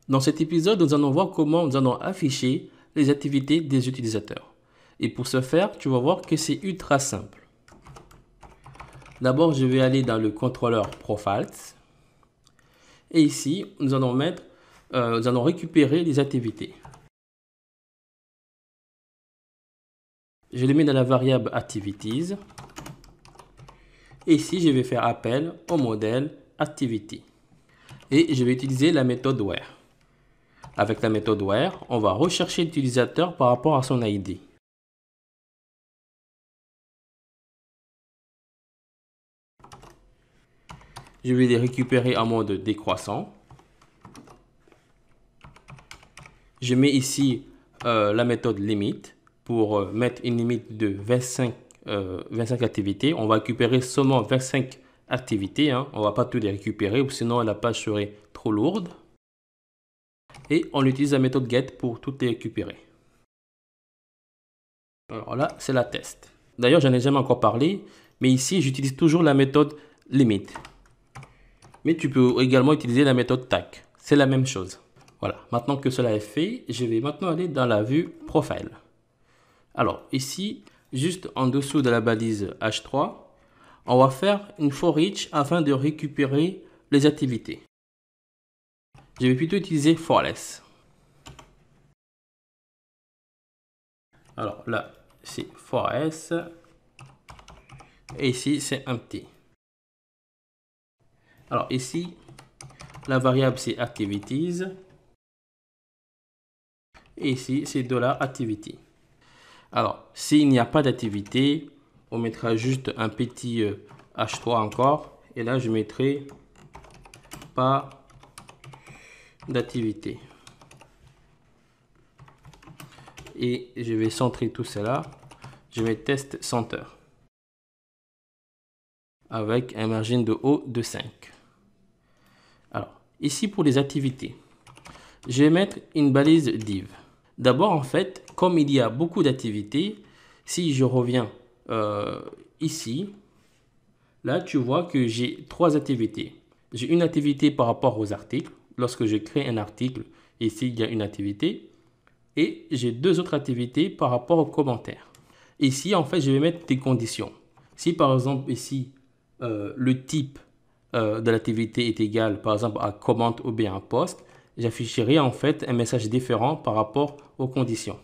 Dans cet épisode, nous allons voir comment nous allons afficher les activités des utilisateurs. Et pour ce faire, tu vas voir que c'est ultra simple. D'abord, je vais aller dans le contrôleur Profiles. Et ici, nous allons récupérer les activités. Je les mets dans la variable Activities. Et ici, je vais faire appel au modèle Activity. Et je vais utiliser la méthode Where. Avec la méthode Where, on va rechercher l'utilisateur par rapport à son ID. Je vais les récupérer en mode décroissant. Je mets ici la méthode limit pour mettre une limite de 25 activités. On va récupérer seulement 25 activités. Hein. On ne va pas tout les récupérer, sinon la page serait trop lourde. Et on utilise la méthode get pour tout les récupérer. Alors là, c'est la test. D'ailleurs, j'en ai jamais encore parlé, mais ici, j'utilise toujours la méthode limit. Mais tu peux également utiliser la méthode tag. C'est la même chose. Voilà, maintenant que cela est fait, je vais maintenant aller dans la vue Profile. Alors ici, juste en dessous de la balise H3, on va faire une for each afin de récupérer les activités. Je vais plutôt utiliser forless. Alors là, c'est forS. Et ici, c'est empty. Alors ici, la variable, c'est activities. Et ici, c'est $activity. Alors, s'il n'y a pas d'activité, on mettra juste un petit H3 encore. Et là, je mettrai pas d'activité. Et je vais centrer tout cela. Je mets test center. Avec un margin de haut de 5. Alors, ici pour les activités, je vais mettre une balise div. D'abord, en fait, comme il y a beaucoup d'activités, si je reviens ici, là, tu vois que j'ai 3 activités. J'ai une activité par rapport aux articles. Lorsque je crée un article, ici, il y a une activité. Et j'ai 2 autres activités par rapport aux commentaires. Ici, en fait, je vais mettre des conditions. Si, par exemple, ici, le type de l'activité est égal, par exemple, à comment ou bien à post, j'afficherai en fait un message différent par rapport aux conditions.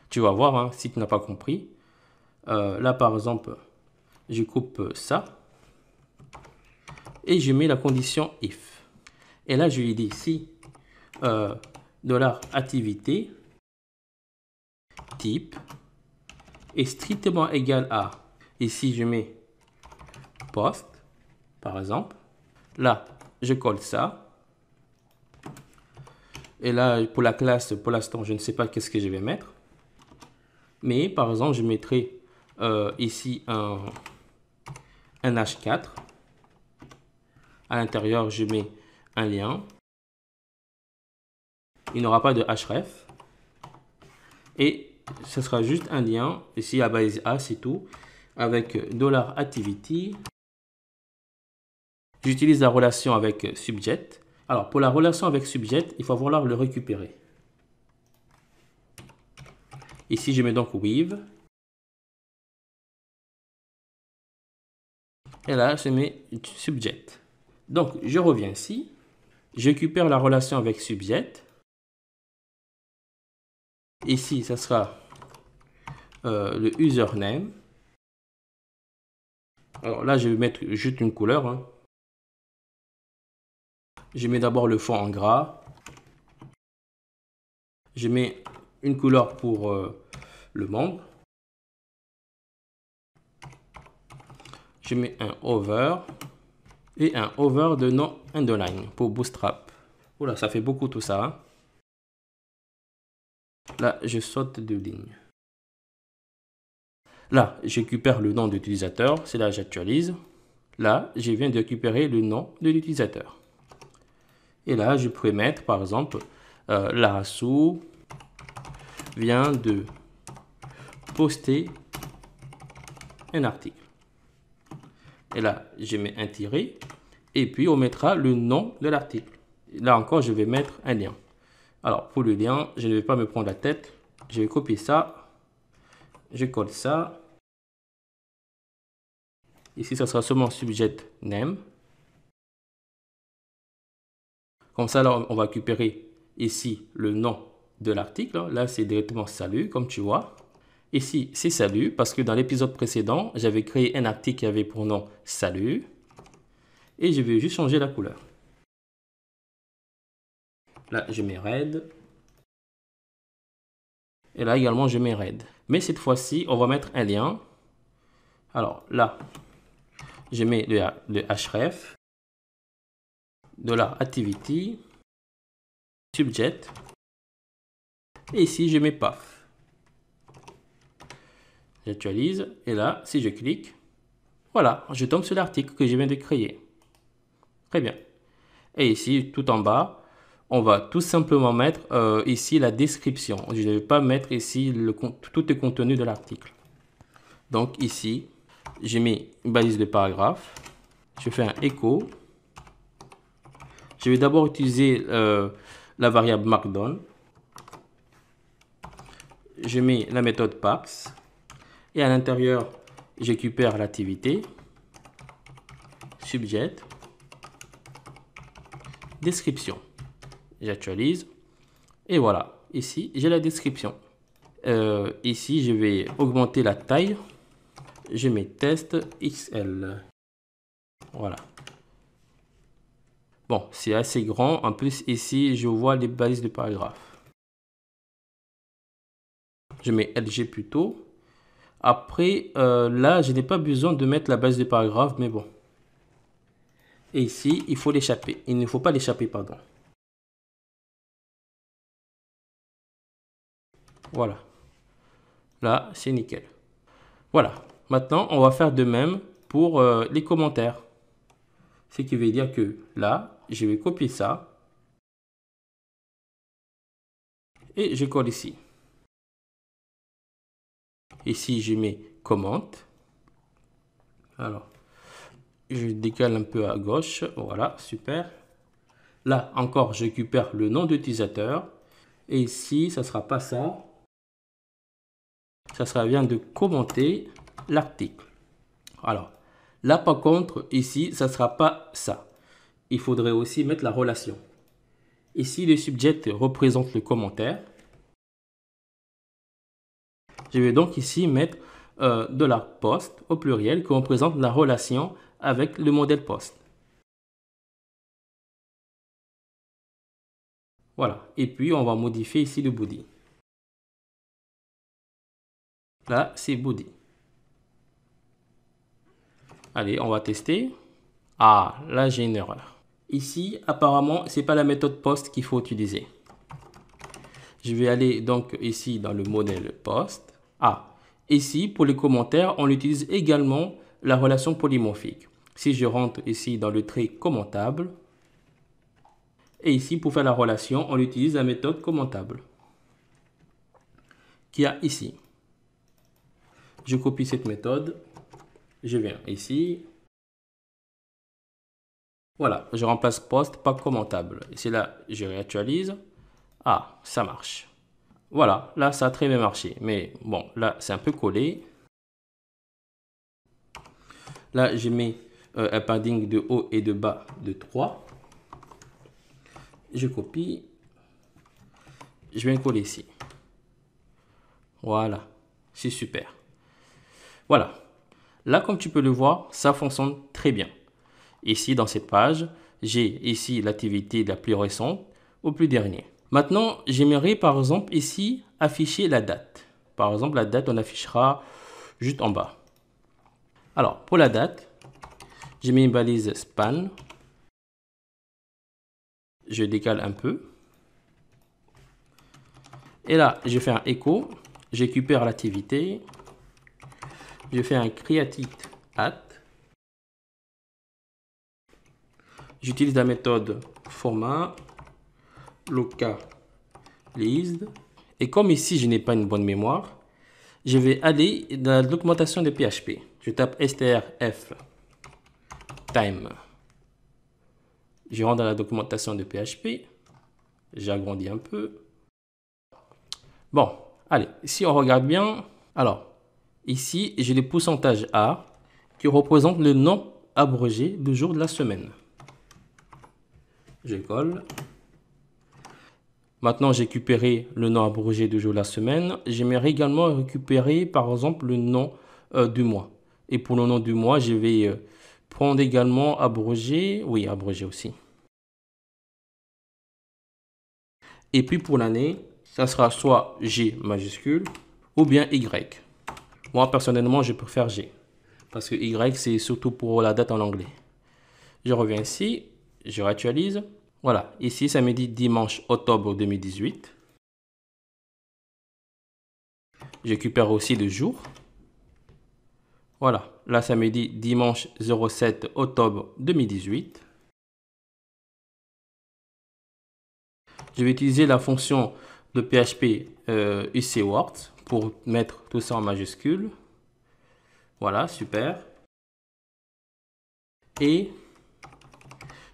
Tu vas voir, hein, si tu n'as pas compris. Là, par exemple, je coupe ça et je mets la condition if. Et là, je lui dis si $activité type est strictement égal à, ici je mets post, par exemple. Là, je colle ça. Et là, pour la classe, pour l'instant, je ne sais pas qu'est-ce que je vais mettre. Mais, par exemple, je mettrai ici un H4. À l'intérieur, je mets un lien. Il n'y aura pas de href. Et ce sera juste un lien. Ici, à base A, c'est tout. Avec $activity. J'utilise la relation avec subject. Alors, pour la relation avec subject, il faut vouloir le récupérer. Ici, je mets donc with. Et là, je mets subject. Donc, je reviens ici. Je récupère la relation avec subject. Ici, ça sera le username. Alors là, je vais mettre juste une couleur. Hein. Je mets d'abord le fond en gras. Je mets une couleur pour le membre. Je mets un hover et un hover de non underline pour Bootstrap. Oula, ça fait beaucoup tout ça. Hein. Là, je saute 2 lignes. Là, je récupère le nom de l'utilisateur. C'est là, j'actualise. Là, je viens de récupérer le nom de l'utilisateur. Et là, je pourrais mettre, par exemple, Larassou vient de poster un article. Et là, je mets un tiret. Et puis, on mettra le nom de l'article. Là encore, je vais mettre un lien. Alors, pour le lien, je ne vais pas me prendre la tête. Je vais copier ça. Je colle ça. Ici, ça sera seulement subject name. Comme ça, là, on va récupérer ici le nom de l'article. Là, c'est directement salut, comme tu vois. Ici, c'est salut, parce que dans l'épisode précédent, j'avais créé un article qui avait pour nom salut. Et je vais juste changer la couleur. Là, je mets red. Et là également, je mets red. Mais cette fois-ci, on va mettre un lien. Alors là, je mets le href. De la activity. Subject. Et ici, je mets path. J'actualise. Et là, si je clique, voilà, je tombe sur l'article que je viens de créer. Très bien. Et ici, tout en bas, on va tout simplement mettre ici la description. Je ne vais pas mettre ici tout le contenu de l'article. Donc ici, j'ai mis une balise de paragraphe. Je fais un echo. Je vais d'abord utiliser la variable markdown. Je mets la méthode pax. Et à l'intérieur, je récupère l'activité. Subject. Description. J'actualise. Et voilà. Ici, j'ai la description. Ici, je vais augmenter la taille. Je mets test XL. Voilà. Bon, c'est assez grand. En plus, ici, je vois les balises de paragraphe. Je mets LG plutôt. Après, là, je n'ai pas besoin de mettre la balise de paragraphe, mais bon. Et ici, il faut l'échapper. Il ne faut pas l'échapper, pardon. Voilà. Là, c'est nickel. Voilà. Maintenant, on va faire de même pour les commentaires. Ce qui veut dire que là, je vais copier ça. Et je colle ici. Ici, je mets comment. Alors, je décale un peu à gauche. Voilà, super. Là, encore, je récupère le nom d'utilisateur. Et ici, ça ne sera pas ça. Ça sera bien de commenter l'article. Alors, là, par contre, ici, ça ne sera pas ça. Il faudrait aussi mettre la relation. Ici, le subject représente le commentaire. Je vais donc ici mettre $post au pluriel qui représente la relation avec le modèle post. Voilà. Et puis, on va modifier ici le body. Là, c'est body. Allez, on va tester. Ah, là, j'ai une erreur. Ici, apparemment, ce n'est pas la méthode post qu'il faut utiliser. Je vais aller donc ici dans le modèle post. Ah, ici, pour les commentaires, on utilise également la relation polymorphique. Si je rentre ici dans le trait commentable, et ici, pour faire la relation, on utilise la méthode commentable qu'il y a ici. Je copie cette méthode. Je viens ici. Voilà, je remplace post par commentable. Ici, là, je réactualise. Ah, ça marche. Voilà, là, ça a très bien marché. Mais bon, là, c'est un peu collé. Là, je mets un padding de haut et de bas de 3. Je copie. Je viens coller ici. Voilà, c'est super. Voilà. Là, comme tu peux le voir, ça fonctionne très bien. Ici, dans cette page, j'ai ici l'activité la plus récente au plus dernier. Maintenant, j'aimerais par exemple ici afficher la date. Par exemple, la date, on affichera juste en bas. Alors, pour la date, j'ai mis une balise span. Je décale un peu. Et là, je fais un echo. Je récupère l'activité. Je fais un create at. J'utilise la méthode format localized. Et comme ici, je n'ai pas une bonne mémoire, je vais aller dans la documentation de PHP. Je tape strf time Je rentre dans la documentation de PHP. J'agrandis un peu. Bon, allez, si on regarde bien, alors, ici, j'ai le pourcentage A qui représente le nom abrégé du jour de la semaine. Je colle. Maintenant, j'ai récupéré le nom abrégé du jour de la semaine. J'aimerais également récupérer, par exemple, le nom du mois. Et pour le nom du mois, je vais prendre également abrégé. Oui, abrégé aussi. Et puis pour l'année, ça sera soit G majuscule ou bien Y. Moi, personnellement, je préfère G. Parce que Y, c'est surtout pour la date en anglais. Je reviens ici, je réactualise. Voilà, ici, ça me dit dimanche octobre 2018. Je récupère aussi le jour. Voilà, là, ça me dit dimanche 07 octobre 2018. Je vais utiliser la fonction de PHP UCWord pour mettre tout ça en majuscule. Voilà, super. Et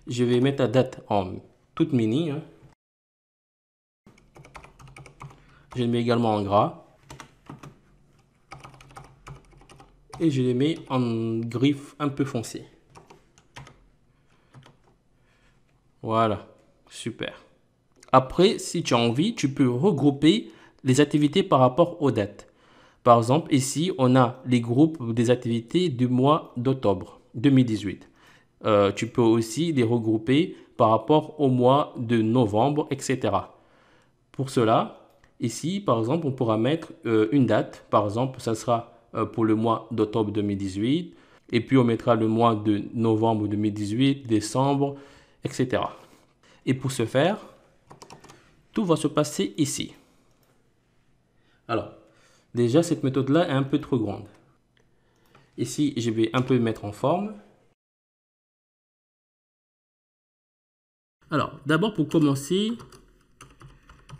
je vais mettre la date en toute mini. Hein. Je le mets également en gras. Et je les mets en griffe un peu foncé. Voilà, super. Après, si tu as envie, tu peux regrouper les activités par rapport aux dates. Par exemple, ici, on a les groupes des activités du mois d'octobre 2018. Tu peux aussi les regrouper par rapport au mois de novembre, etc. Pour cela, ici, par exemple, on pourra mettre une date. Par exemple, ça sera pour le mois d'octobre 2018. Et puis, on mettra le mois de novembre 2018, décembre, etc. Et pour ce faire, tout va se passer ici. Alors, déjà, cette méthode-là est un peu trop grande. Ici, je vais un peu mettre en forme. Alors, d'abord, pour commencer,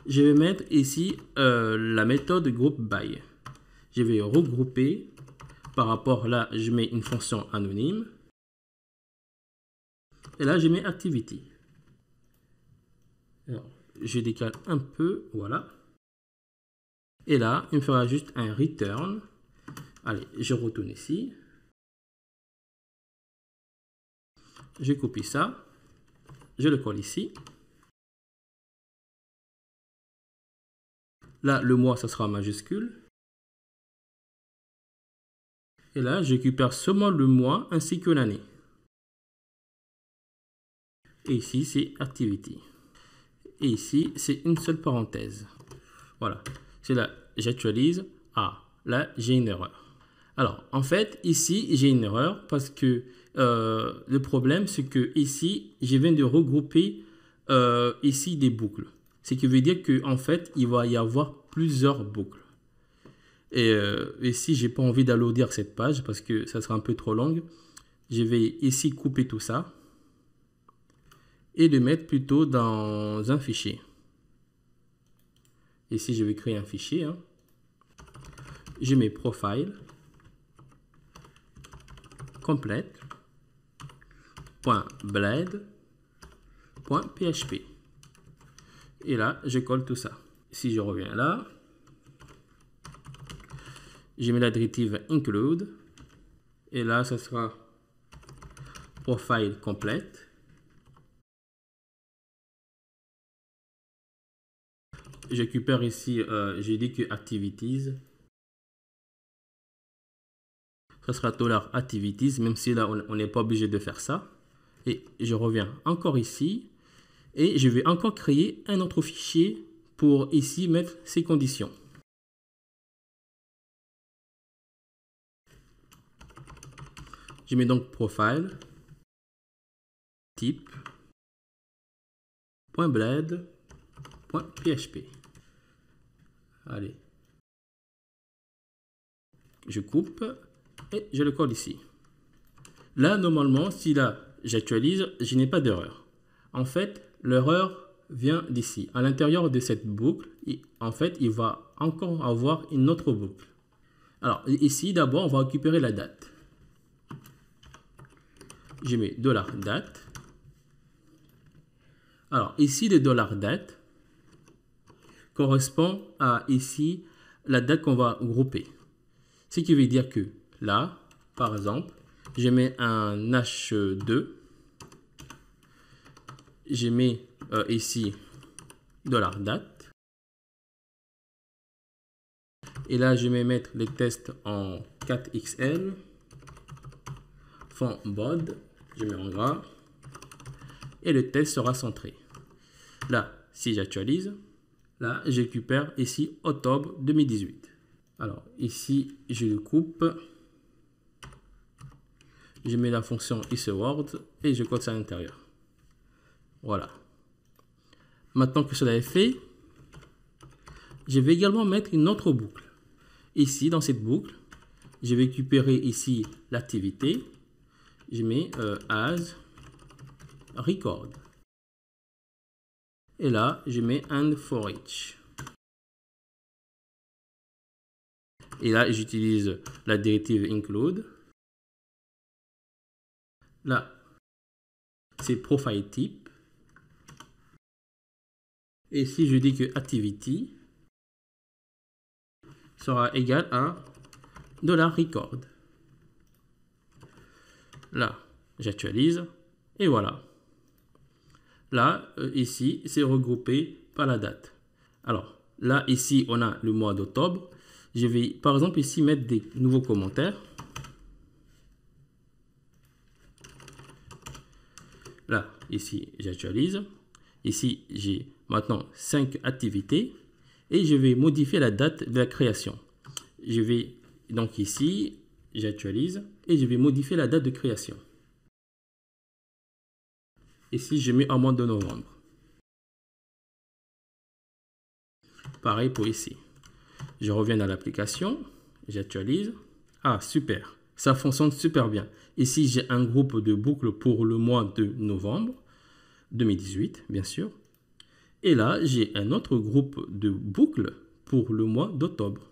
je vais mettre ici la méthode group by. Je vais regrouper. Par rapport là, je mets une fonction anonyme. Et là, je mets activity. Alors, je décale un peu, voilà. Et là, il me fera juste un return. Allez, je retourne ici. Je copie ça. Je le colle ici. Là, le mois, ça sera en majuscule. Et là, je récupère seulement le mois ainsi que l'année. Et ici, c'est activity. Et ici, c'est une seule parenthèse. Voilà. C'est là, j'actualise. Ah, là, j'ai une erreur. Alors, en fait, ici, j'ai une erreur parce que le problème, c'est que ici, je viens de regrouper ici des boucles. Ce qui veut dire qu'en fait, il va y avoir plusieurs boucles. Et ici, j'ai pas envie d'alourdir cette page parce que ça sera un peu trop longue. Je vais ici couper tout ça et le mettre plutôt dans un fichier. Ici, je vais créer un fichier. Hein. Je mets profile complete.blade.php. Et là, je colle tout ça. Si je reviens là, je mets la directive include. Et là, ça sera profile complete. Je récupère ici, j'ai dit que activities. Ça sera $activities, même si là, on n'est pas obligé de faire ça. Et je reviens encore ici. Et je vais encore créer un autre fichier pour ici mettre ces conditions. Je mets donc profile type .blade.php. Allez. Je coupe et je le colle ici. Là, normalement, si là, j'actualise, je n'ai pas d'erreur. En fait, l'erreur vient d'ici. À l'intérieur de cette boucle, en fait, il va encore avoir une autre boucle. Alors, ici, d'abord, on va récupérer la date. Je mets $date. Alors, ici, le $date correspond à ici la date qu'on va grouper. Ce qui veut dire que là, par exemple, je mets un H2, je mets ici $date. Et là, je vais mettre les tests en 4XL, fond bode, je mets en gras, et le test sera centré. Là, si j'actualise, là, je récupère ici octobre 2018. Alors, ici, je le coupe, je mets la fonction isWord et je code ça à l'intérieur. Voilà. Maintenant que cela est fait, je vais également mettre une autre boucle. Ici, dans cette boucle, je vais récupérer ici l'activité. Je mets as record. Et là, je mets and for each. Et là, j'utilise la directive include. Là, c'est profile type. Et si je dis que activity sera égal à $record. Là, j'actualise et voilà. Là, ici, c'est regroupé par la date. Alors, là, ici, on a le mois d'octobre. Je vais, par exemple, ici, mettre des nouveaux commentaires. Là, ici, j'actualise. Ici, j'ai maintenant 5 activités. Et je vais modifier la date de la création. Je vais, donc ici, j'actualise. Et je vais modifier la date de création. Ici, je mets en mois de novembre. Pareil pour ici. Je reviens dans l'application. J'actualise. Ah, super. Ça fonctionne super bien. Ici, j'ai un groupe de boucles pour le mois de novembre 2018, bien sûr. Et là, j'ai un autre groupe de boucles pour le mois d'octobre.